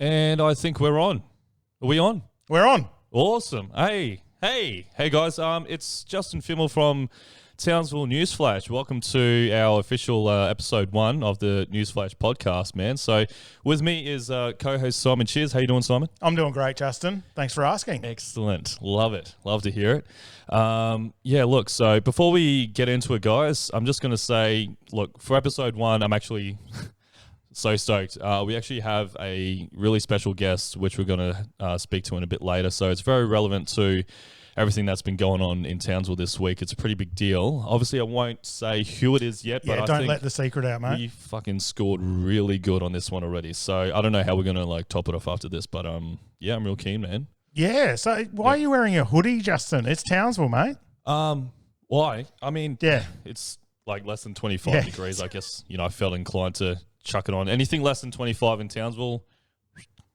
And I think we're on. Are we on? We're on. Awesome. Hey guys. It's Justin Fimmel from Townsville Newsflash. Welcome to our official episode 1 of the Newsflash podcast, man. So with me is co-host Simon Cheersy. How you doing, Simon? I'm doing great, Justin. Thanks for asking. Excellent. Love it. Love to hear it. Look, so before we get into it, guys, I'm just going to say, look, for episode 1, I'm actually so stoked. We actually have a really special guest, which we're going to speak to in a bit later. So it's very relevant to everything that's been going on in Townsville this week. It's a pretty big deal. Obviously, I won't say who it is yet, but I don't think let the secret out, mate. we fucking scored really good on this one already. So I don't know how we're going to top it off after this, but yeah, I'm real keen, man. Yeah, so why are you wearing a hoodie, Justin? It's Townsville, mate. Why? I mean, yeah, it's like less than 25 degrees. I guess, I felt inclined to chuck it on. Anything less than 25 in Townsville,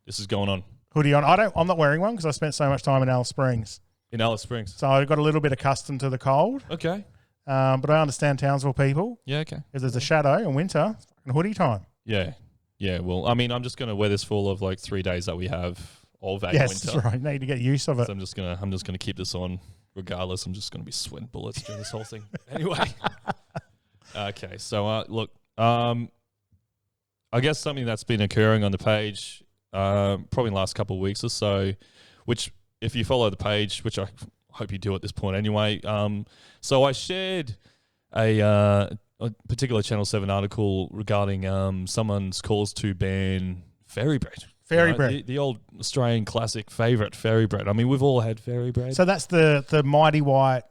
this is going on. Hoodie on. I'm not wearing one because I spent so much time in Alice Springs. In Alice Springs. So I got a little bit accustomed to the cold. Okay. But I understand Townsville people. Yeah, okay. If there's a shadow in winter, it's fucking hoodie time. Yeah. Yeah, well, I mean, I'm just going to wear this for all of 3 days that we have of a winter. Yes, that's right. Need to get used of it. So I'm just gonna keep this on regardless. I'm just gonna be sweating bullets during this whole thing. Anyway. Okay, so look, I guess something that's been occurring on the page probably in the last couple of weeks or so, which if you follow the page, which I hope you do at this point anyway, so I shared a particular Channel 7 article regarding someone's calls to ban fairy bread. Fairy bread. The old Australian classic favourite, fairy bread. I mean, we've all had fairy bread. So that's the mighty white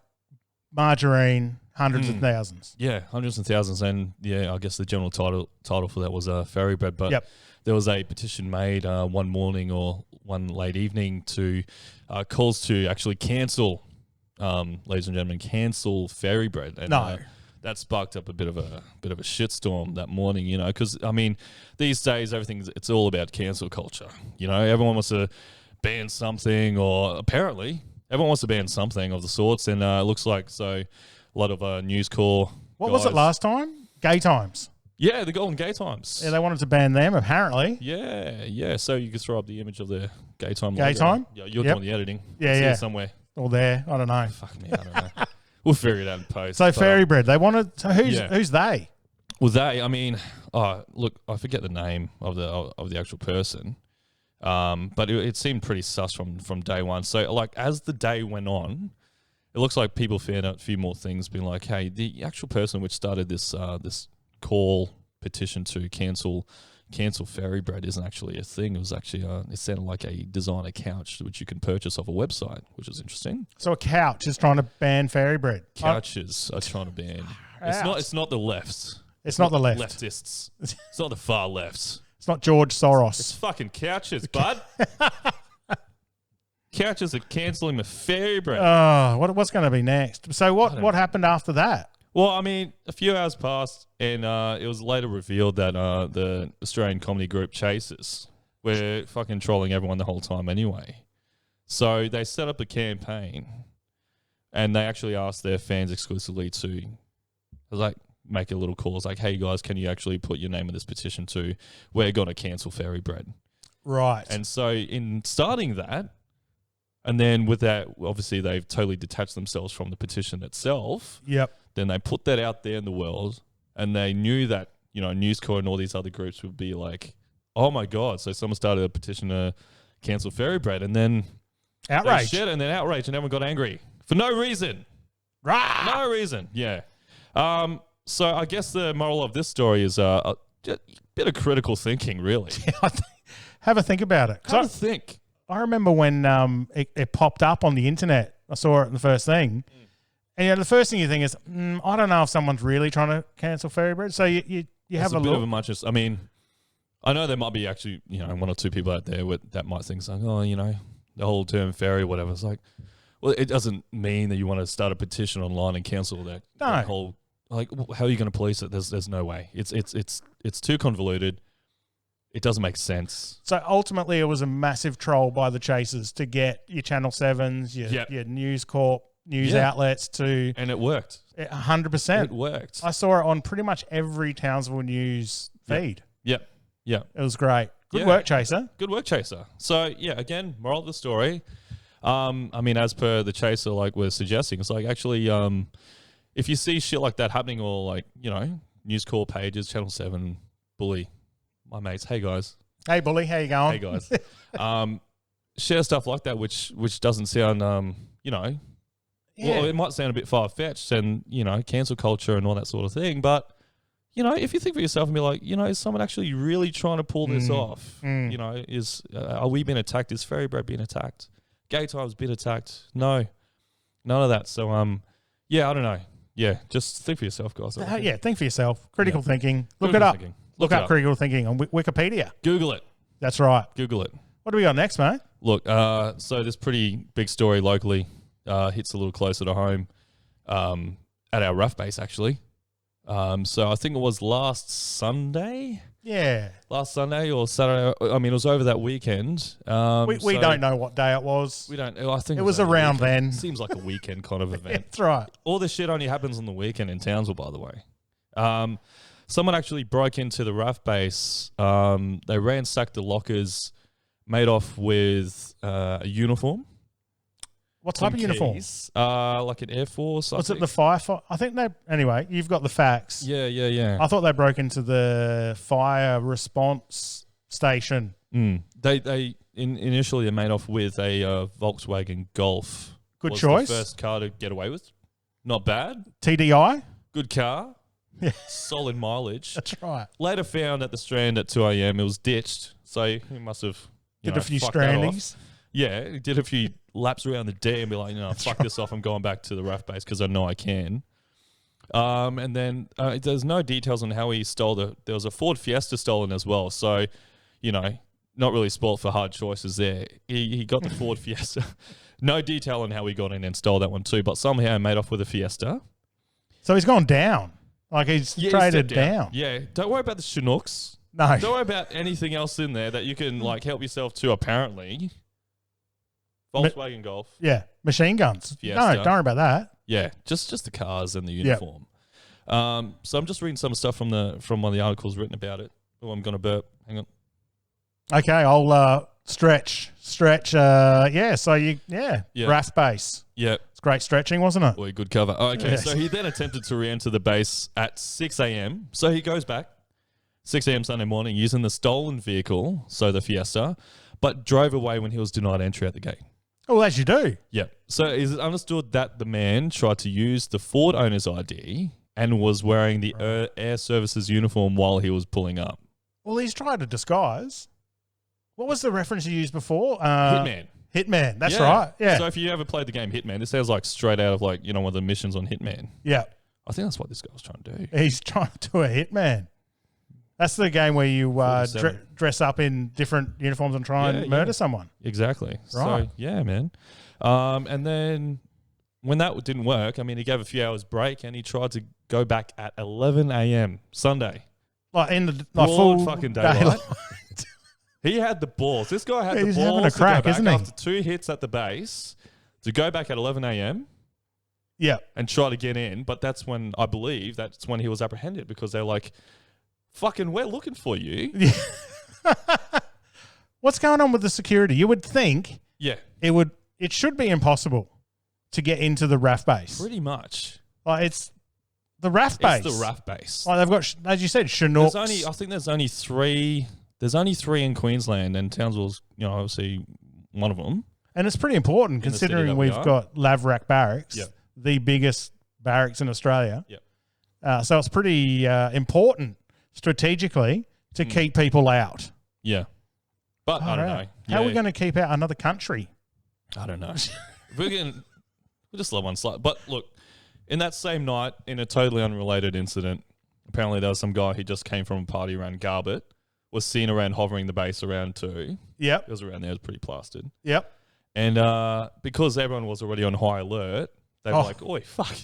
margarine, hundreds of thousands. Yeah, hundreds of thousands. And yeah, I guess the general title for that was fairy bread. But there was a petition made one morning or one late evening to calls to actually cancel, ladies and gentlemen, cancel fairy bread. And, no. That sparked up a bit of a shitstorm that morning, because I mean, these days it's all about cancel culture. Everyone wants to ban something, or apparently everyone wants to ban something of the sorts, and it looks like a lot of News Corps. What was it last time? Gay times. Yeah, the Golden Gay Times. Yeah, they wanted to ban them apparently. Yeah. So you could throw up the image of the Gay Time. Gay time. Yeah, you're doing the editing. Yeah, See it somewhere. Or there. I don't know. Fuck me, I don't know. We'll figure it out in post. So fairy bread, they wanted. So who's they? Well, I mean, look, I forget the name of the actual person, but it seemed pretty sus from day one. So as the day went on, it looks like people found out a few more things, being like, hey, the actual person which started this call petition to cancel fairy bread isn't actually a thing. It was actually it sounded like a designer couch which you can purchase off a website, which is interesting. So a couch is trying to ban fairy bread. Couches are trying to ban. It's not the lefts. It's not the left. Leftists. It's not the far lefts. It's not George Soros. It's fucking couches, bud. Couches are cancelling the fairy bread. Oh, what's going to be next? So what happened after that? Well, I mean, a few hours passed, and it was later revealed that the Australian comedy group Chasers were fucking trolling everyone the whole time anyway. So they set up a campaign, and they actually asked their fans exclusively to, make a little call. It's like, hey, guys, can you actually put your name in this petition to, we're going to cancel fairy bread. Right. And so in starting that, and then with that, obviously they've totally detached themselves from the petition itself. Yep. Then they put that out there in the world, and they knew that, News Corps and all these other groups would be like, oh my God. So someone started a petition to cancel fairy bread, and then outrage. And then outrage, and everyone got angry for no reason. Right. No reason. Yeah. So I guess the moral of this story is a bit of critical thinking, really. Have a think about it. Have a think. I remember when it popped up on the internet. I saw it in the first thing. And the first thing you think is, I don't know if someone's really trying to cancel fairy bread. So you have a bit look. of a much. I mean, I know there might be actually, one or two people out there that might think like, oh, the whole term fairy, whatever. It's like, well, it doesn't mean that you want to start a petition online and cancel that whole. Like, how are you going to police it? There's no way. It's too convoluted. It doesn't make sense. So ultimately, it was a massive troll by the Chasers to get your Channel 7s, your News Corp, news outlets to... And it worked. 100%. It worked. I saw it on pretty much every Townsville news feed. Yep. Yeah. It was great. Good Yeah. work, Chaser. Good work, Chaser. So, yeah, again, moral of the story. I mean, as per the Chaser, like we're suggesting, it's like actually, if you see shit like that happening or like, you know, News Corp pages, Channel 7, Bully, my mates, hey guys. Hey, Bully, how you going? Hey guys. Share stuff like that, which doesn't sound, you know, well, it might sound a bit far-fetched and, you know, cancel culture and all that sort of thing, but, you know, if you think for yourself and be like, you know, is someone actually really trying to pull this off? You know, are we being attacked? Is Fairy Bread being attacked? Gay Time's been attacked? No. None of that. So, yeah, I don't know. Yeah, just think for yourself, guys. Yeah, think for yourself. Critical thinking. Look it up. Look up critical thinking on Wikipedia. Google it. That's right. Google it. What do we got next, mate? Look, so this pretty big story locally hits a little closer to home at our rough base, actually. So I think it was last Sunday. Yeah. Last Sunday or Saturday. I mean, it was over that weekend. We don't know what day it was. We don't. I think it was around then. Seems like a weekend kind of event. That's right. All this shit only happens on the weekend in Townsville, by the way. Someone actually broke into the rough base. They ransacked the lockers, made off with a uniform. What type of uniform? Like an Air Force. Was it the firefight? I think they. Anyway, you've got the facts. Yeah. I thought they broke into the fire response station. They initially made off with a Volkswagen Golf. Good choice. The first car to get away with. Not bad. TDI. Good car. Yeah. Solid mileage. That's right. Later found at the Strand at 2 a.m. It was ditched. So he must have did a few strandings. Yeah, he did a few laps around the dam and be like, fuck this off. I'm going back to the rough base because I know I can. And then there's no details on how he stole there was a Ford Fiesta stolen as well. So, you know, not really spoilt for hard choices there. He got the Ford Fiesta. No detail on how he got in and stole that one too, but somehow made off with a Fiesta. So he's gone down. Like he's traded down. Yeah. Don't worry about the Chinooks. No. Don't worry about anything else in there that you can like help yourself to apparently. Volkswagen Golf. Yeah. Machine guns. Fiesta. No, don't worry about that. Yeah. Just the cars and the uniform. Yep. So I'm just reading some stuff from one of the articles written about it. Oh, I'm gonna burp. Hang on. Okay, I'll stretch. Yeah, so RAF base. Yeah. It's great stretching, wasn't it? Boy, good cover. Oh, okay, so he then attempted to re-enter the base at 6 a.m. So he goes back 6 a.m. Sunday morning using the stolen vehicle, so the Fiesta, but drove away when he was denied entry at the gate. Oh, as you do. Yeah. So is it understood that the man tried to use the Ford owner's ID and was wearing the Air Services uniform while he was pulling up? Well, he's tried to disguise. What was the reference you used before? Hitman. That's right. Yeah. So if you ever played the game Hitman, this sounds like straight out of like, one of the missions on Hitman. Yeah. I think that's what this guy was trying to do. He's trying to do a Hitman. That's the game where you dress up in different uniforms and try and murder someone. Exactly. Right. So, yeah, man. And then when that didn't work, I mean, he gave a few hours break and he tried to go back at 11 a.m. Sunday. Like in the full fucking daylight. He had the balls. This guy had the balls having a crack, to go back isn't he? after 2 hits at the base to go back at 11 a.m. Yeah. And try to get in. But that's when he was apprehended because they're like, fucking, we're looking for you. Yeah. What's going on with the security? You would think it should be impossible to get into the RAF base. Pretty much. Like it's the RAF base. It's the RAF base. Like they've got, as you said, Chinooks. I think there's only three. There's only 3 in Queensland, and Townsville's, obviously one of them. And it's pretty important considering we've got Laverack Barracks, the biggest barracks in Australia. Yep. So it's pretty important strategically to keep people out. Yeah. But I don't know. How are we going to keep out another country? I don't know. We'll just let one slide. But look, in that same night, in a totally unrelated incident, apparently there was some guy who just came from a party around Garbett, was seen around hovering the base around too. Yep. It was around there. It was pretty plastered. Yep. And because everyone was already on high alert, they were like, oi, fuck,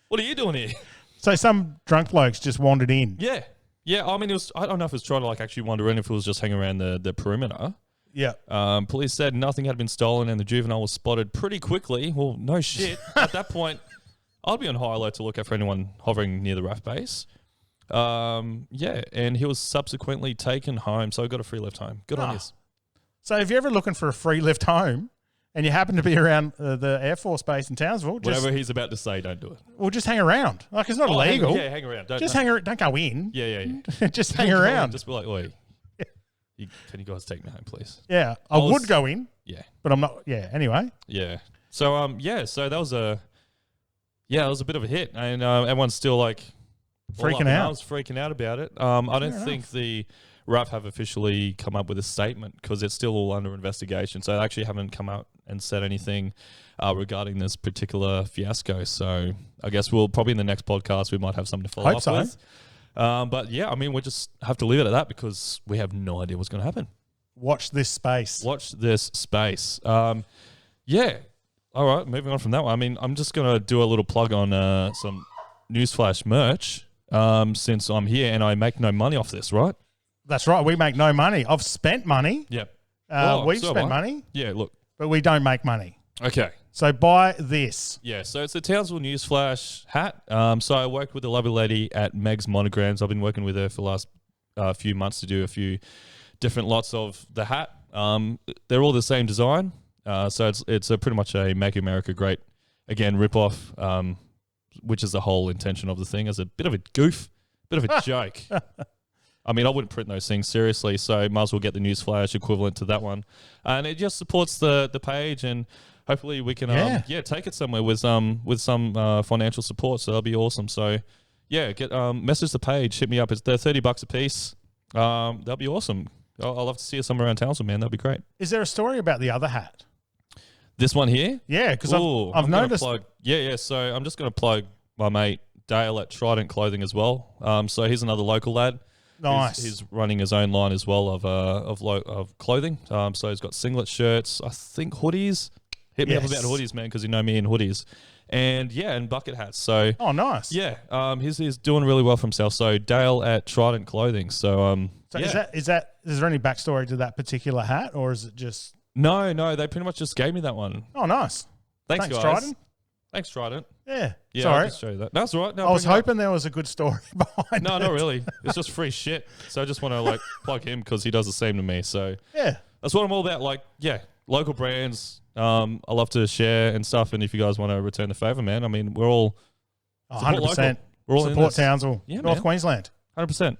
what are you doing here? So some drunk blokes just wandered in. Yeah. Yeah, I mean, I don't know if it was trying to actually wander in, if it was just hanging around the perimeter. Yeah. Police said nothing had been stolen and the juvenile was spotted pretty quickly. Well, no shit. At that point, I'd be on high alert to look out for anyone hovering near the RAF base. Yeah, and he was subsequently taken home, so I got a free lift home. Good on you. So if you're ever looking for a free lift home and you happen to be around the Air Force Base in Townsville, whatever he's about to say, don't do it. Well, just hang around. Like, it's not illegal. Hang around. Hang around. Don't go in. Yeah. Just hang around. Just be like, oi, can you guys take me home, please? Yeah, I would go in. Yeah. But I'm not. Yeah, anyway. Yeah. So, so that was it was a bit of a hit. And everyone's still like, freaking out. I was freaking out about it. I don't think the RAF have officially come up with a statement because it's still all under investigation. So they actually haven't come out and said anything regarding this particular fiasco. So I guess we'll probably in the next podcast we might have something to follow up with. But yeah, I mean, we just have to leave it at that because we have no idea what's going to happen. Watch this space. Yeah. All right, moving on from that one. I mean, I'm just going to do a little plug on some Newsflash merch since I'm here and I make no money off this, right? That's right. We make no money. I've spent money. Yep. We've spent money. Yeah, look. But we don't make money. Okay. So buy this. Yeah, so it's a Townsville Newsflash hat. So I worked with a lovely lady at Meg's Monograms. I've been working with her for the last few months to do a few different lots of the hat. They're all the same design. So it's pretty much a Make America Great Again rip-off, which is the whole intention of the thing, as a bit of a goof, bit of a joke. I mean, I wouldn't print those things seriously, so might as well get the Newsflash equivalent to that one. And it just supports the page, and hopefully we can take it somewhere with some financial support, so that'll be awesome. So yeah, get message the page, hit me up. They're $30 a piece. That'll be awesome. I'll love to see you somewhere around Townsville, man. That'd be great. Is there a story about the other hat? This one here? Yeah, because I've noticed. So I'm just going to plug my mate Dale at Trident Clothing as well. So he's another local lad. Nice. He's running his own line as well of clothing. So he's got singlet shirts, I think hoodies. Hit me up about hoodies, man, because you know me in hoodies. And and bucket hats. So nice. Yeah, he's doing really well for himself. So Dale at Trident Clothing. So is there any backstory to that particular hat, or is it just? No, they pretty much just gave me that one. Oh, nice. Thanks guys. Trident. Thanks, Trident. Yeah. Sorry. I'll just show you that. That's all right. No, I was hoping there was a good story behind it. No, not really. It's just free shit. So I just want to plug him because he does the same to me. So yeah, that's what I'm all about. Local brands. I love to share and stuff. And if you guys want to return the favor, man, I mean, we're all 100%. We're all support Townsville, North Queensland. 100%.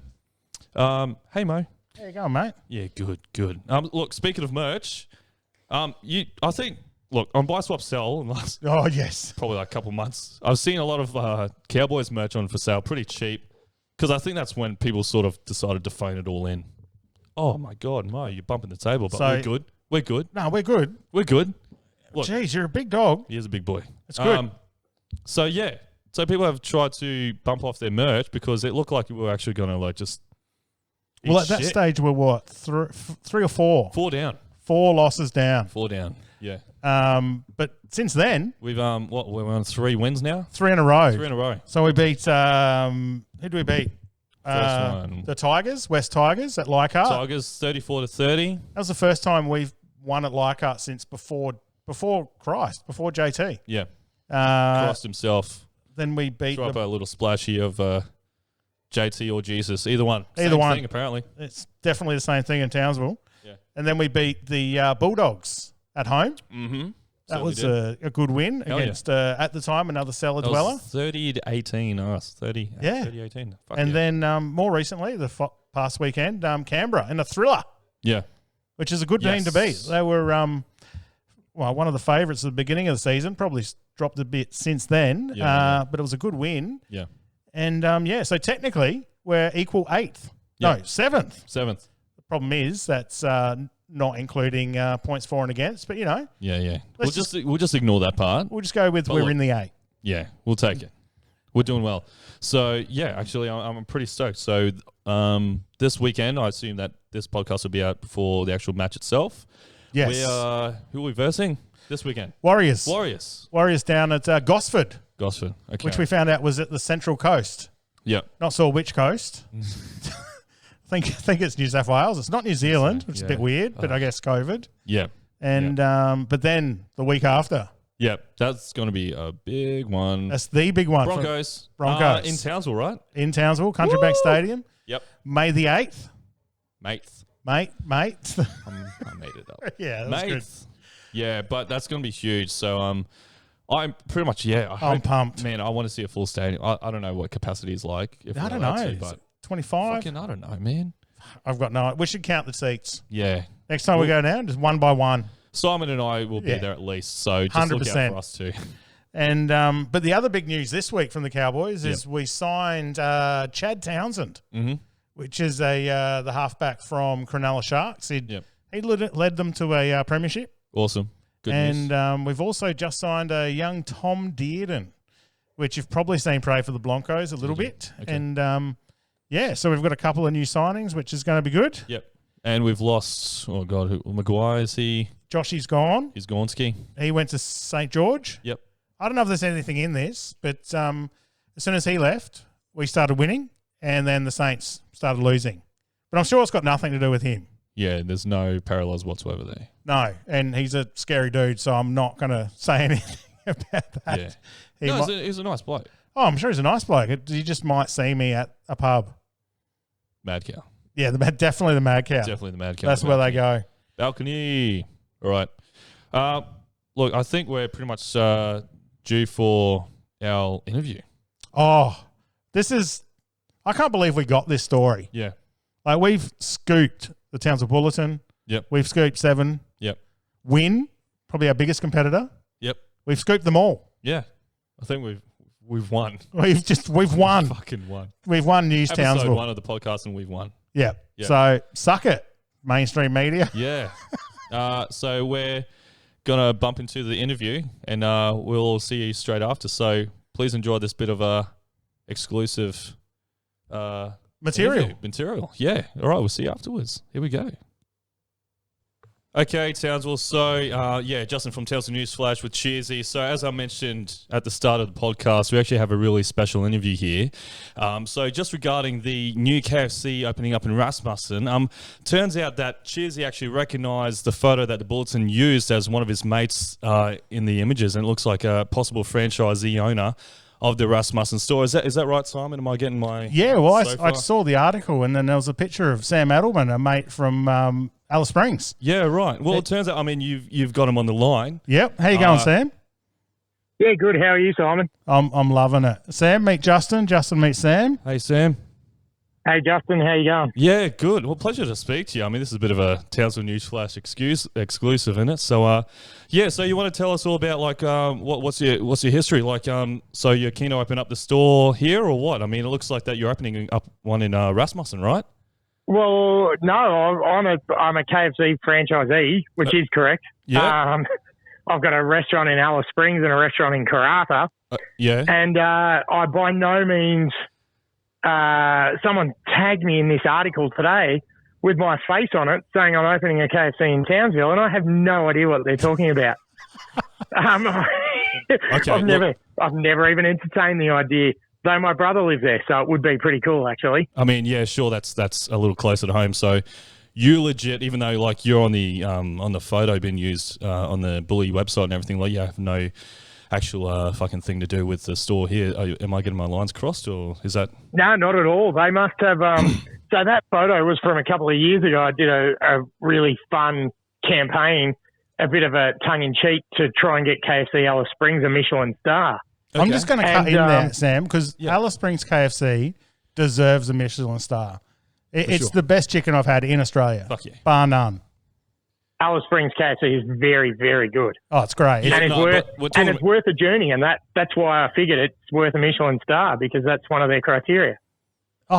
Hey Mo. There you go, mate. Yeah, good. Look, speaking of merch, I think. Look, on Buy Swap Sell in the last probably a couple months, I've seen a lot of Cowboys merch on for sale, pretty cheap, because I think that's when people sort of decided to phone it all in. Oh my God, Mo, you're bumping the table, but we're good. We're good. No, we're good. We're good. Look, jeez, you're a big dog. He is a big boy. It's good. So people have tried to bump off their merch because it looked like we were actually going to just. Well, at that stage, we're what, three or four? 4 down. 4 losses down. 4 down. Yeah. But since then, we've we're on 3 wins now. 3 in a row. 3 in a row. So we beat who do we beat? First one. The Tigers, West Tigers at Leichhardt. Tigers 34-30. That was the first time we've won at Leichhardt since before Christ, before JT. Yeah. Christ himself. Then we beat. Throw up a little splash here of JT or Jesus. Either one. Either one. Thing, apparently. It's definitely the same thing in Townsville. Yeah. And then we beat the Bulldogs at home. Mm-hmm. That was a good win against, at the time, another cellar dweller. 30-18, us. 30-18. And then more recently, the past weekend, Canberra in a thriller. Yeah. Which is a good team to beat. They were, one of the favourites at the beginning of the season, probably dropped a bit since then, but it was a good win. Yeah. And, so technically, we're equal 8th. No, 7th. 7th. The problem is that's not including points for and against, but, Yeah. We'll just ignore that part. We'll just go with we're in the 8. Yeah, we'll take it. We're doing well. So, actually, I'm pretty stoked. So, this weekend, I assume that this podcast will be out before the actual match itself. Yes. Who are we versing this weekend? Warriors down at Gosford. Okay. Which we found out was at the Central Coast. Yeah. Not sure which coast. I think it's New South Wales. It's not New Zealand, which is a bit weird, but I guess COVID. Yeah. And but then the week after, Yep, that's going to be a big one. That's the big one. Broncos. Broncos. In Townsville, right? In Townsville, Country Bank Stadium. Yep. May the 8th. Mate. I made it up. Yeah, that's good. Yeah, but that's going to be huge. So I'm pretty much, I'm pumped. Man, I want to see a full stadium. I don't know what capacity is like. I don't know. But 25? Fucking, I don't know, man. I've got no. We should count the seats. Yeah. Next time we go down, just one by one. Simon and I will be there at least, so just 100%. Look out for us too. And but the other big news this week from the Cowboys is we signed Chad Townsend, which is the halfback from Cronulla Sharks. He led them to a premiership. Awesome. Good news. And we've also just signed a young Tom Dearden, which you've probably seen play for the Broncos a little bit. Okay. And so we've got a couple of new signings, which is going to be good. Yep. And we've lost, Maguire, is he? Joshy's gone. He's gone ski. He went to St. George. Yep. I don't know if there's anything in this, but as soon as he left, we started winning, and then the Saints started losing. But I'm sure it's got nothing to do with him. Yeah, there's no parallels whatsoever there. No, and he's a scary dude, so I'm not going to say anything about that. Yeah. He's a nice bloke. Oh, I'm sure he's a nice bloke. He just might see me at a pub. Mad cow. Yeah, definitely the mad cow. Definitely the mad cow. That's where they go. Balcony. All right. Look, I think we're pretty much due for our interview. Oh, I can't believe we got this story. Yeah. Like, we've scooped the Townsville Bulletin. Yep. We've scooped 7. Yep. Win, probably our biggest competitor. Yep. We've scooped them all. Yeah. I think we've won. We've won. Fucking won. We've won News Episode Townsville. 1 of the podcast and we've won. Yeah. So suck it, mainstream media. Yeah. So we're going to bump into the interview and we'll see you straight after. So please enjoy this bit of exclusive material. Yeah. All right. We'll see you afterwards. Here we go. Okay, Townsville. So, Justin from Townsville News Flash with Cheersy. So, as I mentioned at the start of the podcast, we actually have a really special interview here. So, just regarding the new KFC opening up in Rasmussen, turns out that Cheersy actually recognised the photo that the Bulletin used as one of his mates in the images, and it looks like a possible franchisee owner of the Rasmussen store. Is that right, Simon? Am I getting my... Yeah, well, I saw the article, and then there was a picture of Sam Adelman, a mate from Alice Springs. Yeah, right. Well, it turns out, you've got him on the line. Yep. How you going, Sam? Yeah, good. How are you, Simon? I'm loving it. Sam, meet Justin. Justin, meet Sam. Hey, Sam. Hey, Justin. How you going? Yeah, good. Well, pleasure to speak to you. This is a bit of a Townsville News Flash exclusive, isn't it? So, so you want to tell us all about, what's your history? So you're keen to open up the store here or what? It looks like that you're opening up one in Rasmussen, right? Well, no, I'm a KFC franchisee, which is correct. Yeah. I've got a restaurant in Alice Springs and a restaurant in Karratha. Yeah. And I by no means... someone tagged me in this article today with my face on it saying I'm opening a KFC in Townsville, and I have no idea what they're talking about. Okay, I've never even entertained the idea, though my brother lives there, so it would be pretty cool, actually. Yeah, sure, that's a little closer to home. So you legit, even though you're on the photo being used on the Bully website and everything, you have no actual fucking thing to do with the store here. Am I getting my lines crossed, or is that... No, not at all. They must have... so that photo was from a couple of years ago. I did a really fun campaign, a bit of a tongue-in-cheek to try and get KFC Alice Springs a Michelin star. Okay. I'm just going to cut in there, Sam, because Alice Springs KFC deserves a Michelin star. It's the best chicken I've had in Australia. Fuck yeah. Bar none. Alice Springs KFC is very, very good. Oh, it's great. And it's worth a journey, and that's why I figured it's worth a Michelin star, because that's one of their criteria.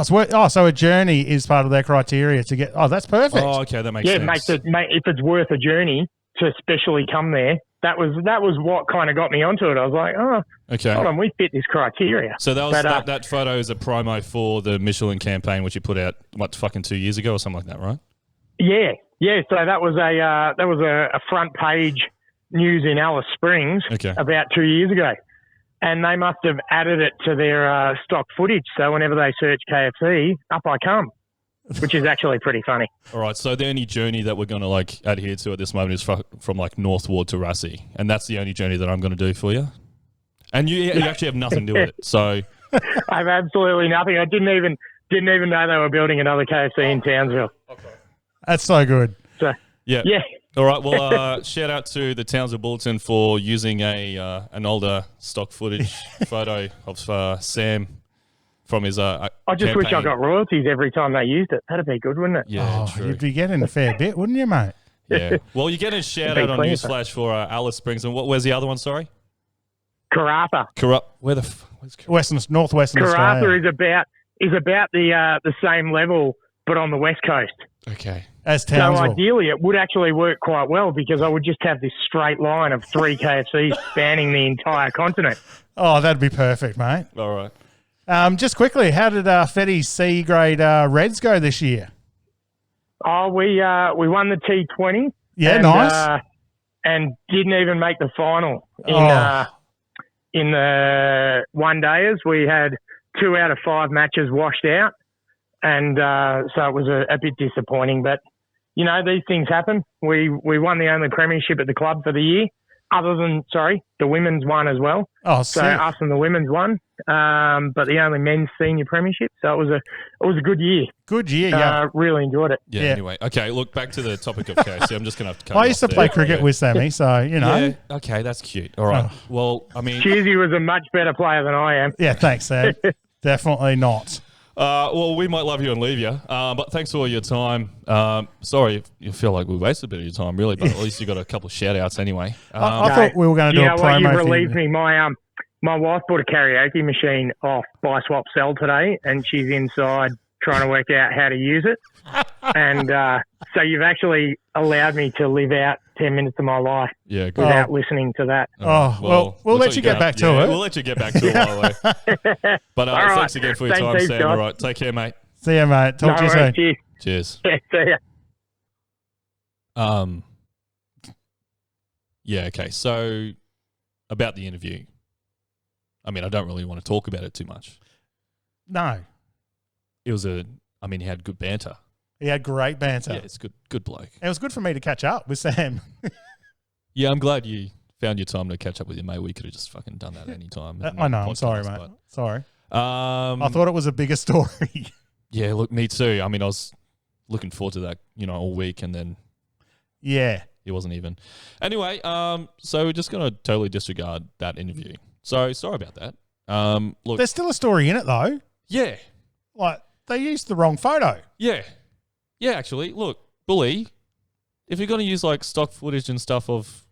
So a journey is part of their criteria to get... Oh, that's perfect. Oh, okay, that makes sense. If it's worth a journey to specially come there, that was what kind of got me onto it. I was like, okay, hold on, we fit this criteria. So that photo is a promo for the Michelin campaign, which you put out, 2 years ago or something like that, right? Yeah. Yeah, so that was a front page news in Alice Springs about 2 years ago, and they must have added it to their stock footage. So whenever they search KFC, up I come. which is actually pretty funny. All right, so the only journey that we're going to like adhere to at this moment is from like Northward to Rassie, and that's the only journey that I'm going to do for you. And you actually have nothing to do with it, so I have absolutely nothing. I didn't even know they were building another KFC in Townsville. Okay. That's so good. So yeah. All right. Well, shout out to the Townsville Bulletin for using an older stock footage photo of Sam from his. I just wish I got royalties every time they used it. That'd be good, wouldn't it? Yeah, true. You'd be getting a fair bit, wouldn't you, mate? Yeah. Well, you're getting a shout out on Newsflash for Alice Springs, and where's the other one? Sorry. Karratha. Where's northwestern Australia? Karratha is about the same level, but on the west coast. Okay. As Townsville. So ideally, it would actually work quite well because I would just have this straight line of 3 KFCs spanning the entire continent. Oh, that'd be perfect, mate. All right. Just quickly, how did Fetty's C grade Reds go this year? Oh, we won the T20. Yeah, nice. And didn't even make the final in the one-dayers. We had 2 out of 5 matches washed out, and so it was a bit disappointing. But, you know, these things happen. We won the only premiership at the club for the year, other than, the women's one as well. Oh, so sick. us and the women's won, but the only men's senior premiership. So it was a good year. Good year, yeah. Really enjoyed it. Yeah. Anyway, okay. Look, back to the topic of KFC. I'm just going to have to cut I used to play cricket with Sammy, so you know. Yeah, okay, that's cute. All right. Well, I mean, Cheersy was a much better player than I am. Yeah, thanks, Sam. Definitely not. Well, we might love you and leave you, but thanks for all your time. Sorry if you feel like we wasted a bit of your time, really, but at least you got a couple of shout-outs anyway. I thought we were going to do a promo. You relieved me. My wife bought a karaoke machine off Buy Swap Sell today, and she's inside trying to work out how to use it. And so you've actually allowed me to live out 10 minutes of my life without listening to that. Well, we'll let you get back to it. We'll let you get back to it while we're... But thanks again for your time, Sam. All right, take care, mate. See you, mate. Talk to you soon. Cheers. See ya. Yeah, okay. So about the interview. I mean, I don't really want to talk about it too much. No. It was he had good banter. He had great banter. Yeah, it's good bloke. It was good for me to catch up with Sam. Yeah, I'm glad you found your time to catch up with your mate. We could have just fucking done that any time. I know. I'm sorry, mate. Sorry. I thought it was a bigger story. Yeah, look, me too. I mean, I was looking forward to that, all week, and then yeah, it wasn't even. Anyway, so we're just gonna totally disregard that interview. So sorry about that. Look, there's still a story in it though. Yeah, like they used the wrong photo. Yeah. Actually, look, Bully, if you're gonna use like stock footage and stuff of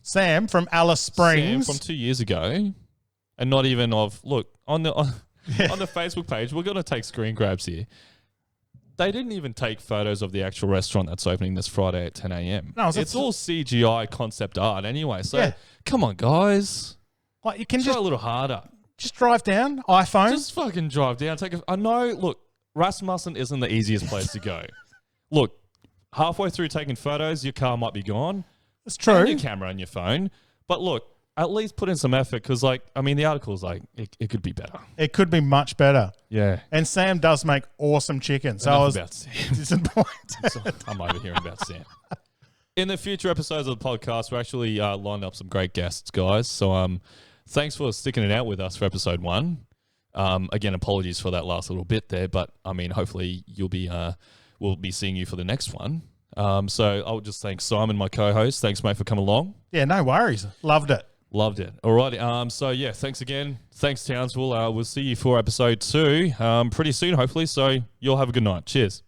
Sam from Alice Springs from 2 years ago, and not even of on the Facebook page, we're gonna take screen grabs here. They didn't even take photos of the actual restaurant that's opening this Friday at 10 a.m. No, it's all CGI concept art anyway. So come on, guys. Like you can try a little harder. Just drive down, iPhone. Just fucking drive down. I know. Look, Rasmussen isn't the easiest place to go. Look, halfway through taking photos, your car might be gone. It's true. And your camera and your phone. But look, at least put in some effort because, the article's it could be better. It could be much better. Yeah. And Sam does make awesome chicken. So I was about Sam. disappointed. I'm overhearing about Sam. In the future episodes of the podcast, we're actually lined up some great guests, guys. So thanks for sticking it out with us for episode 1. Again, apologies for that last little bit there, but hopefully we'll be seeing you for the next one. So I'll just thank Simon, my co-host. Thanks, mate, for coming along. Yeah, no worries. Loved it. All right. So yeah, thanks again. Thanks, Townsville. We'll see you for episode 2 pretty soon, hopefully. So you'll have a good night. Cheers.